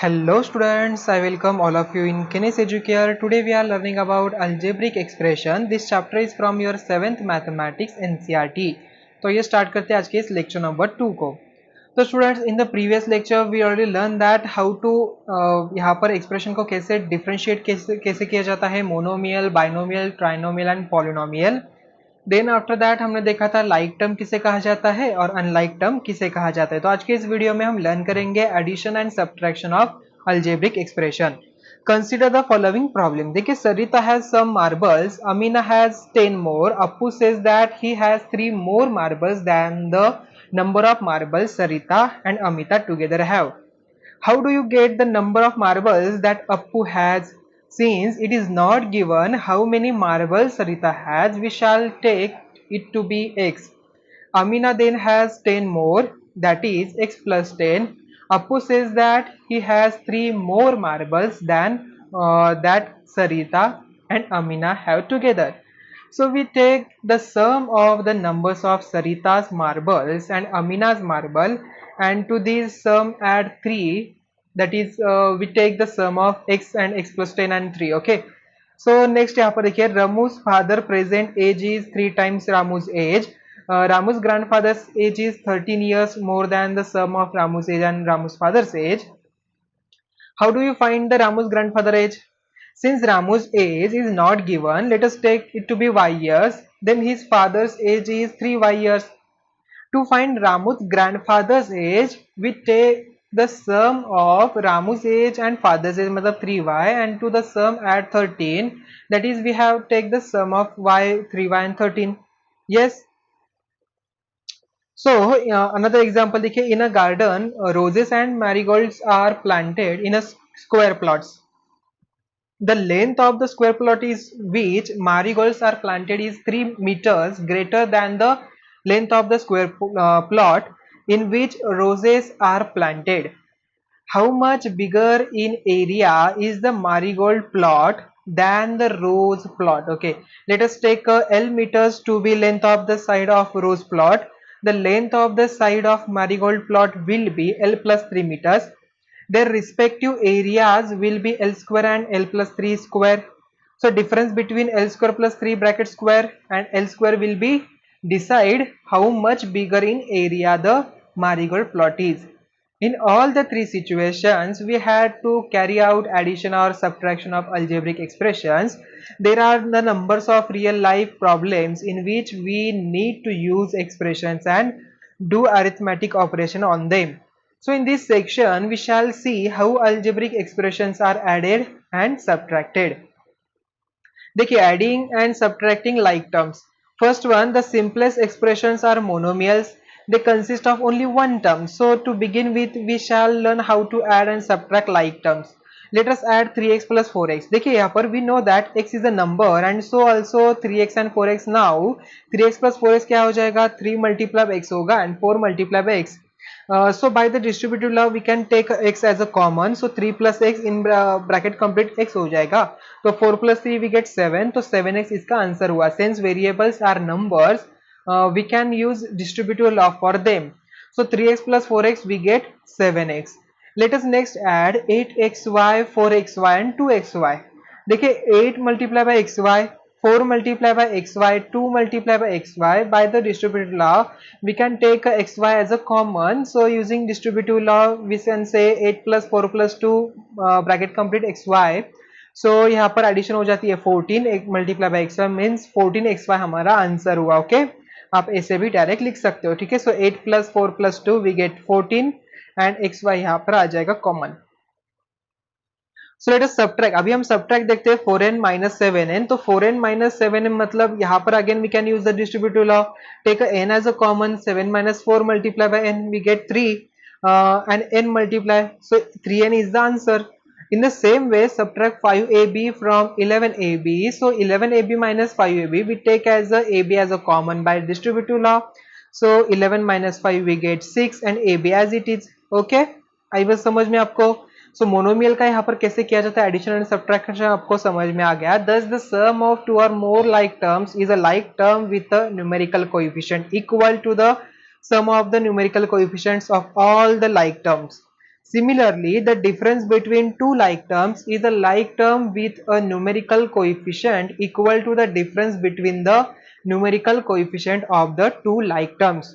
Hello students, I welcome all of you in Kines Educare. Today we are learning about algebraic expression. This chapter is from your 7th mathematics NCERT. तो ये start करते हैं आज के इस lecture number 2 को. तो students in the previous lecture we already learn that how to यहाँ पर एक्सप्रेशन को कैसे डिफरेंशिएट कैसे किया जाता है, monomial, binomial, trinomial and polynomial. Then after that हमने देखा था लाइक टर्म किसे कहा जाता है और अनलाइक टर्म किसे कहा जाता है. तो आज के इस वीडियो में हम लर्न करेंगे addition and subtraction of algebraic expression. Consider the following problem. देखिए Sarita has some marbles, Amina has 10 more, Appu says that he has 3 more marbles than the number of marbles Sarita and Amita together have. How do you get the number of marbles that Appu has? Since it is not given how many marbles Sarita has, we shall take it to be x. Amina then has 10 more, that is x plus 10. Appu says that he has 3 more marbles than that Sarita and Amina have together. So we take the sum of the numbers of Sarita's marbles and Amina's marble, and to this sum add 3, that is we take the sum of x and x plus 10 and 3. Okay, so next यहाँ पर देखिए Ramu's father present age is 3 times Ramu's age. Ramu's grandfather's age is 13 years more than the sum of Ramu's age and Ramu's father's age. How do you find the Ramu's grandfather age? Since Ramu's age is not given, let us take it to be y years. Then his father's age is 3y years. To find Ramu's grandfather's age, we take the sum of Ramu's age and father's age, matlab 3y, and to the sum add 13. That is, we have take the sum of y, 3y and 13. Yes. So another example देखिए, in a garden roses and marigolds are planted in a square plots. The length of the square plot is which marigolds are planted is 3 meters greater than the length of the square plot in which roses are planted. How much bigger in area is the marigold plot than the rose plot? Okay, let us take L meters to be length of the side of rose plot. The length of the side of marigold plot will be L plus 3 meters. Their respective areas will be L square and L plus 3 square. So difference between L square plus 3 bracket square and L square will be decide how much bigger in area the marigold plot is. In all the three situations, we had to carry out addition or subtraction of algebraic expressions. There are the numbers of real life problems in which we need to use expressions and do arithmetic operation on them. So in this section, we shall see how algebraic expressions are added and subtracted. देखिए adding and subtracting like terms. First one, the simplest expressions are monomials. They consist of only one term. So to begin with, we shall learn how to add and subtract like terms. Let us add 3x plus 4x. देखिए यहाँ पर we know that x is a number and so also 3x and 4x. Now 3x plus 4x क्या हो जाएगा? 3 multiply by x होगा and 4 multiply by x. So by the distributive law we can take x as a common. So 3 plus x in bracket complete x हो जाएगा. तो 4 plus 3 we get 7. तो 7x इसका answer हुआ. Since variables are numbers, we can use distributive law for them. So 3x plus 4x we get 7x. Let us next add 8xy, 4xy and 2xy. देखिए 8 multiply by xy, 4 multiply by xy, 2 multiply by xy. By the distributive law we can take xy as a common. So using distributive law we can say 8 plus 4 plus 2 bracket complete xy. So यहाँ पर addition हो जाती है 14, एक multiply by x y means 14xy हमारा answer हुआ. Okay, आप ऐसे भी डायरेक्ट लिख सकते हो. ठीक है, so 8 plus 4 plus 2 we get 14 and xy यहाँ पर आ जाएगा common. So let us subtract. अभी हम सब्ट्रैक्ट देखते हैं 4n minus 7n. तो 4n minus 7n मतलब यहाँ पर again we can use the distributive law. Take n as a common. 7 minus 4 multiply by n we get 3 and n multiply. So 3n is the answer. In the same way, subtract 5ab from 11ab. So 11ab minus 5ab we take as a ab as a common by distributive law. So 11 minus 5 we get 6 and ab as it is. Okay, आई बस समझ में आपको. सो monomial का यहाँ पर कैसे किया जाता है एडिशन एंड सब्ट्रैक्शन आपको समझ में आ गया. Thus the sum of two or more like terms is a like term with a numerical coefficient equal to the sum of the numerical coefficients of all the like terms. Similarly, the difference between two like terms is a like term with a numerical coefficient equal to the difference between the numerical coefficient of the two like terms.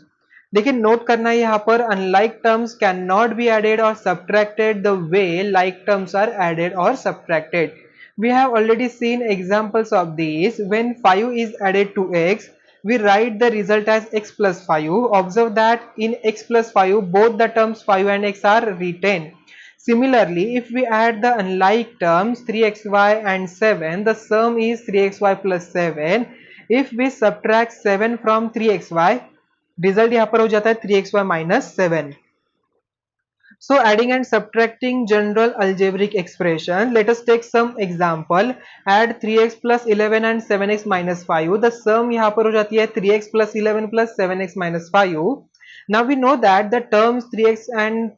देखिए note करना है यहाँ पर unlike terms cannot be added or subtracted the way like terms are added or subtracted. We have already seen examples of these. When 5 is added to x, we write the result as x plus 5. Observe that in x plus 5 both the terms 5 and x are retained. Similarly, if we add the unlike terms 3xy and 7, the sum is 3xy plus 7. If we subtract 7 from 3xy, result यहाँ पर हो जाता है 3xy minus 7. So adding and subtracting general algebraic expression. Let us take some example. Add 3x plus 11 and 7x minus 5. The sum यहाँ पर हो जाती है 3x plus 11 plus 7x minus 5. Now we know that the terms 3x and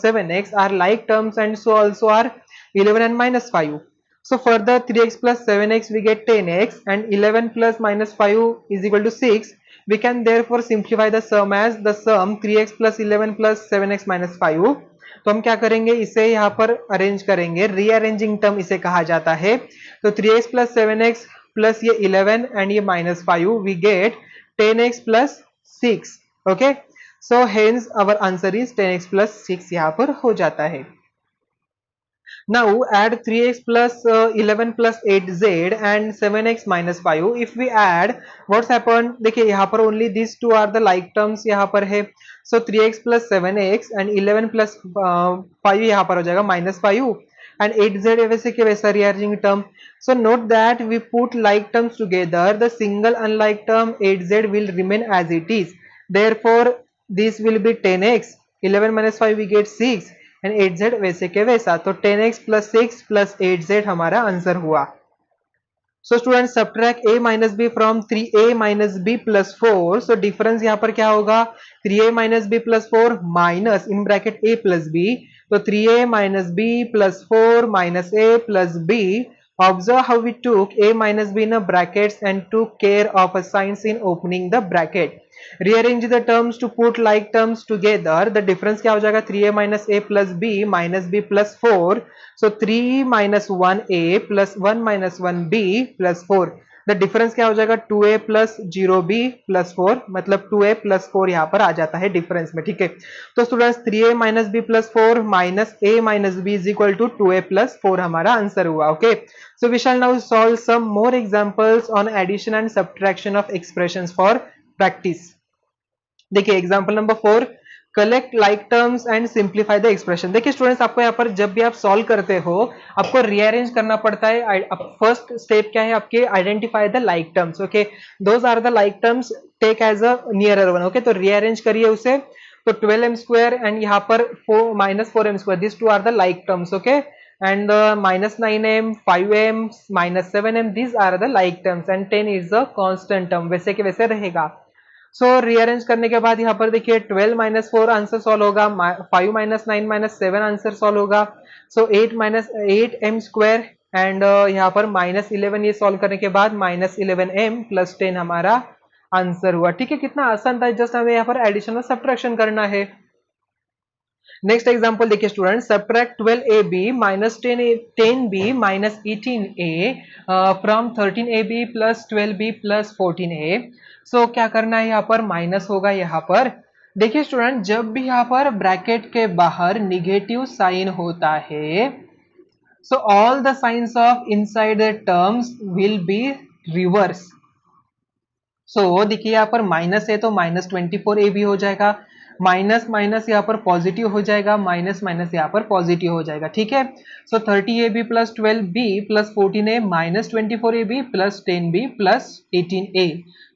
7x are like terms, and so also are 11 and minus 5. So further 3x plus 7x we get 10x, and 11 plus minus 5 is equal to 6. We can therefore simplify the sum as the sum 3x plus 11 plus 7x minus 5. तो हम क्या करेंगे, इसे यहाँ पर arrange करेंगे, rearranging term इसे कहा जाता है. तो 3x plus 7x plus ये 11 and ये minus 5, we get 10x plus 6. Okay, so hence our answer is 10x plus 6 यहाँ पर हो जाता है. Now add 3x plus 11 plus 8z and 7x minus 5. If we add, what's happened, देखिए यहाँ पर only these two are the like terms यहाँ पर है. So 3x plus 7x and 11 plus 5 यहाँ पर हो जाएगा minus 5, and 8z वैसे के वैसा rearranging term. So note that we put like terms together, the single unlike term 8z will remain as it is. Therefore this will be 10x, 11 minus 5 we get 6, and 8z वैसे के वैसा. तो 10x plus 6 plus 8z हमारा answer हुआ. So student subtract a minus b from 3a minus b plus 4. So difference यहाँ पर क्या होगा, 3a minus b plus 4 minus in bracket a plus b. तो 3a minus b plus 4 minus a plus b. Observe how we took a minus b in a brackets and took care of a signs in opening the bracket. Rearrange the terms to put like terms together. The difference क्या हो जाएगा, 3a minus a plus b minus b plus 4. So 3 minus 1a plus 1 minus 1b plus 4. The difference क्या हो जाएगा, 2a plus 0b plus 4, मतलब 2a plus 4 यहाँ पर आ जाता है डिफरेंस में. ठीक है, तो students 3a minus b plus 4 minus a minus b is equal to 2a plus 4 हमारा आंसर हुआ. Okay, so we shall now solve some more examples on addition and subtraction of expressions for practice. देखिए example number 4, collect like terms and simplify the expression. देखिए students, आपको यहाँ पर जब भी आप सॉल्व करते हो आपको रीअरेंज करना पड़ता है. फर्स्ट स्टेप क्या है आपके, identify the like terms. Okay, those are the like terms, take as a nearer one. Okay, तो रीअरेंज करिए उसे. तो 12m स्क्वायर एंड यहाँ पर minus 4m square, this two are the like terms. Okay, and minus 9m, 5m, minus 7m, these are the like terms, and 10 is the constant term, वैसे के वैसे रहेगा. सो रीअरेंज करने के बाद यहाँ पर देखिए 12 माइनस 4 आंसर सॉल्व होगा, 5 माइनस 9 माइनस 7 आंसर सॉल्व होगा. सो 8 माइनस 8m स्क्वायर एंड यहाँ पर माइनस 11, ये सॉल्व करने के बाद माइनस 11m प्लस 10 हमारा आंसर हुआ. ठीक है, कितना आसान था, जस्ट हमें यहाँ पर एडिशन और सब्ट्रैक्शन करना है. नेक्स्ट एग्जांपल देखिए student, subtract 12ab minus 10b minus 18a from 13ab plus 12b plus 14a. सो क्या करना है, यहाँ पर माइनस होगा. यहाँ पर देखिए स्टूडेंट, जब भी यहाँ पर ब्रैकेट के बाहर निगेटिव साइन होता है, so all the signs of inside the terms will be reverse. So देखिए यहाँ पर माइनस है तो माइनस 24ab हो जाएगा, माइनस माइनस यहाँ पर पॉजिटिव हो जाएगा, माइनस माइनस यहाँ पर पॉजिटिव हो जाएगा. ठीक है, so 30ab plus 12b plus 14a minus 24ab plus 10b plus 18a.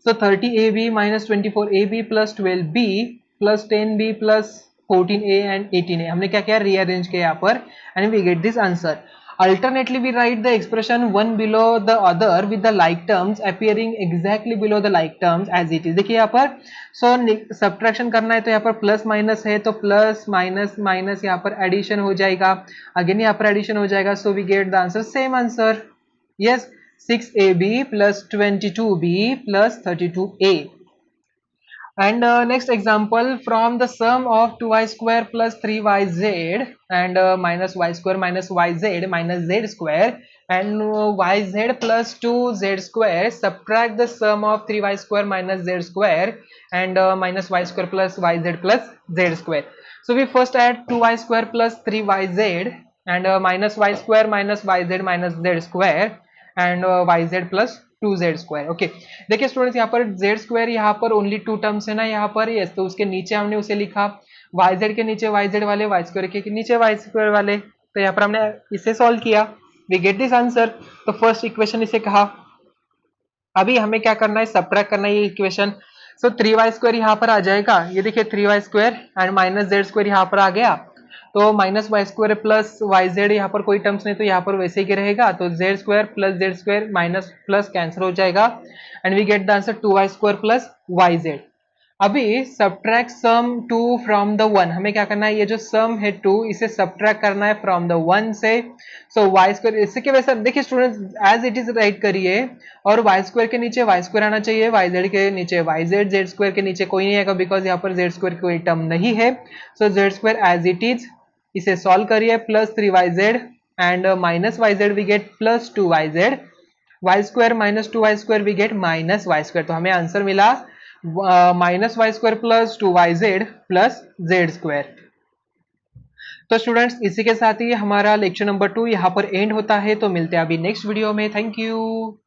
So 30ab minus 24ab plus 12b plus 10b plus 14a and 18a. हमने क्या किया, रीअरेंज किया यहाँ पर, and we get this answer. Alternately, we write the expression one below the other with the like terms appearing exactly below the like terms as it is. देखिए यहाँ पर subtraction करना है तो यहाँ पर प्लस माइनस है, तो प्लस माइनस माइनस यहाँ पर एडिशन हो जाएगा, अगेन यहाँ पर एडिशन हो जाएगा. So we get the answer, same answer. Yes, 6ab plus 22b plus 32a. And next example, from the sum of 2y square plus 3yz and minus y square minus yz minus z square and yz plus 2z square, subtract the sum of 3y square minus z square and minus y square plus yz plus z square. So we first add 2y square plus 3yz and minus y square minus yz minus z square and yz plus 2z square. Okay, देखिए students यहाँ पर z square यहाँ पर only to terms है ना यहाँ पर, yes, तो उसके नीचे हमने उसे लिखा yz के नीचे yz वाले, y स्क्वायर के नीचे y स्क्वायर वाले, तो यहाँ पर हमने इसे सॉल्व किया, वी गेट दिस आंसर. तो फर्स्ट इक्वेशन इसे कहा. अभी हमें क्या करना है, सबट्रैक्ट करना है ये इक्वेशन. सो 3y स्क्वायर यहाँ पर आ जाएगा, ये देखिए 3y square and minus z square यहाँ पर आ गया, तो minus Y square plus y z, यहाँ पर कोई टर्म्स नहीं तो यहाँ पर वैसे ही रहेगा, तो z square plus Z square minus plus cancel हो जाएगा and we get the answer 2y square plus y z. अभी सब्ट्रैक्ट सम 2 फ्रॉम द 1, हमें क्या करना है, ये जो सम है 2 इसे सब्ट्रैक्ट करना है फ्रॉम द 1 से. सो वाई स्क्वायर, इससे क्या वैसा देखिए students as it is write करिए और वाई स्क्वायर के नीचे वाई स्क्वायर आना चाहिए, वाई जेड के नीचे वाई जेड, जेड स्क्वायर के नीचे कोई नहीं आएगा बिकॉज यहाँ पर जेड स्क्वायर कोई टर्म नहीं है. So Z square as it is, इसे सॉल्व करिए, plus 3yz and minus Y Z we get plus 2yz, Y square minus 2y square we get minus Y square, तो हमें answer मिला minus Y square plus 2yz plus Z square. तो students इसी के साथ ही हमारा lecture number 2 यहाँ पर एंड होता है, तो मिलते हैं अभी नेक्स्ट वीडियो में. Thank you.